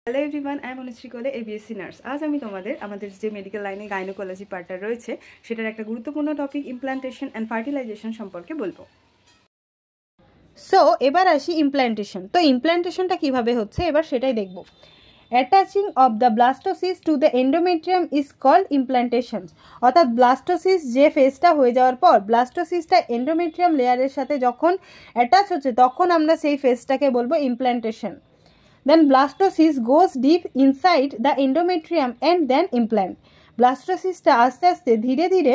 Hello everyone, I am Anushree কোলে, এবিএসসি nurse. আজ আমি আমাদের যে মেডিকেল লাইনে গাইনোকোলজি পার্টটা রয়েছে সেটার একটা গুরুত্বপূর্ণ টপিক ইমপ্ল্যান্টেশন অ্যান্ড ফার্টিলাইজেশন সম্পর্কে বলবো। সো এবার আসি ইমপ্ল্যান্টেশন। তো ইমপ্ল্যান্টেশনটা কিভাবে হচ্ছে এবার সেটাই দেখব। Attaching of the blastocyst to the endometrium is called implantation. অর্থাৎ ব্লাস্টোসিস যে ফেজটা হয়ে যাওয়ার পর ব্লাস্টোসিসটা এন্ডোমেট্রিয়াম লেয়ারের সাথে যখন অ্যাটাচ হচ্ছে তখন আমরা সেই ফেজটাকে বলবো implantation. Then blastocyst goes deep inside the endometrium and then implant. ব্লাস্টোসিসটা আস্তে আস্তে ধীরে ধীরে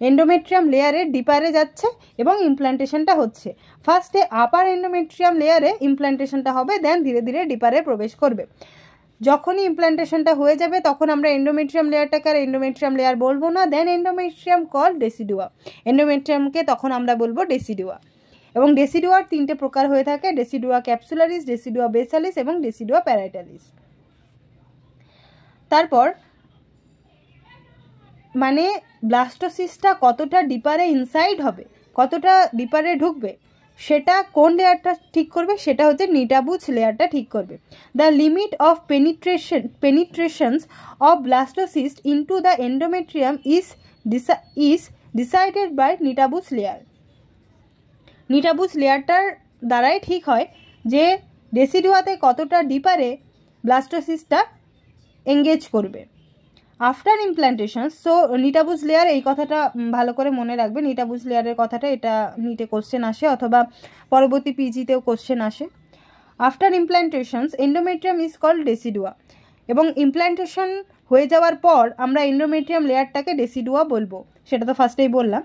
এন্ডোমেট্রিয়াম লেয়ারের ডিপারে যাচ্ছে এবং ইমপ্ল্যান্টেশনটা হচ্ছে। ফার্স্টে আপার এন্ডোমেট্রিয়াম লেয়ারে ইমপ্ল্যান্টেশনটা হবে, দেন ধীরে ধীরে ডিপারে প্রবেশ করবে। যখনই ইমপ্ল্যান্টেশনটা হয়ে যাবে তখন আমরা এন্ডোমেট্রিয়াম লেয়ারটাকে আর এন্ডোমেট্রিয়াম লেয়ার বলবো না, দেন এন্ডোমেট্রিয়াম কল ডেসিডুয়া। এন্ডোমেট্রিয়ামকে তখন আমরা বলবো ডেসিডুয়া। এবং ডেসিডুয়ার তিনটে প্রকার হয়ে থাকে, ডেসিডুয়া ক্যাপসুলারিস, ডেসিডুয়া বেসালিস এবং ডেসিডুয়া প্যারাইটালিস। তারপর মানে ব্লাস্টোসিসটা কতটা ডিপারে ইনসাইড হবে, কতটা ডিপারে ঢুকবে সেটা কোন লেয়ারটা ঠিক করবে, সেটা হচ্ছে নিটাবুচ লেয়ারটা ঠিক করবে। The limit of penetrations of blastocyst into the endometrium is decided by Nitabuch layer. Nitabuch লেয়ারটার দ্বারাই ঠিক হয় যে ডেসিডুয়াতে কতটা ডিপারে ব্লাস্টোসিসটা এঙ্গেজ করবে। After implantation, so Nitabuch layer, এই কথাটা ভালো করে মনে রাখবে, নিটাবুচ লেয়ারের কথাটা এটা নিটে কোশ্চেন আসে অথবা পরবর্তী পিজিতেও কোশ্চেন আসে। After implantations endometrium is called decidua. এবং ইমপ্ল্যান্টেশন হয়ে যাওয়ার পর আমরা এন্ডোমেট্রিয়াম লেয়ারটাকে ডেসিডুয়া বলবো, সেটা তো ফার্স্টেই বললাম।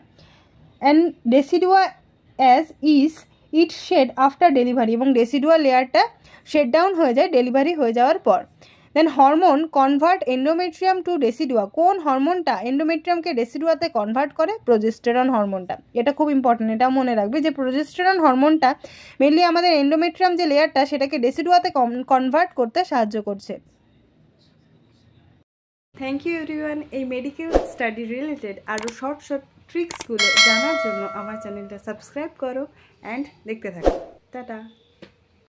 And decidua as is it shed after delivery, এবং ডেসিডুয়া লেয়ারটা শেড ডাউন হয়ে যায় ডেলিভারি হয়ে যাওয়ার পর। দেন হরমোন কনভার্ট এন্ডোমেট্রিয়াম টু ডেসিডুয়া। কোন হরমোনটা এন্ডোমেট্রিয়ামকে ডেসিডুয়াতে কনভার্ট করে? প্রোজেস্টেরন হরমোনটা। এটা খুব ইম্পর্টেন্ট, এটা মনে রাখবে যে প্রোজেস্টেরন হরমোনটা মেনলি আমাদের এন্ডোমেট্রিয়াম যে লেয়ারটা সেটাকে ডেসিডুয়াতে কনভার্ট করতে সাহায্য করছে। Thank you everyone. এই মেডিকেল স্টাডি রিলেটেড আরও শর্ট ট্রিক্সগুলো জানার জন্য আমার চ্যানেলটা সাবস্ক্রাইব করো অ্যান্ড দেখতে থাকো। টাটা।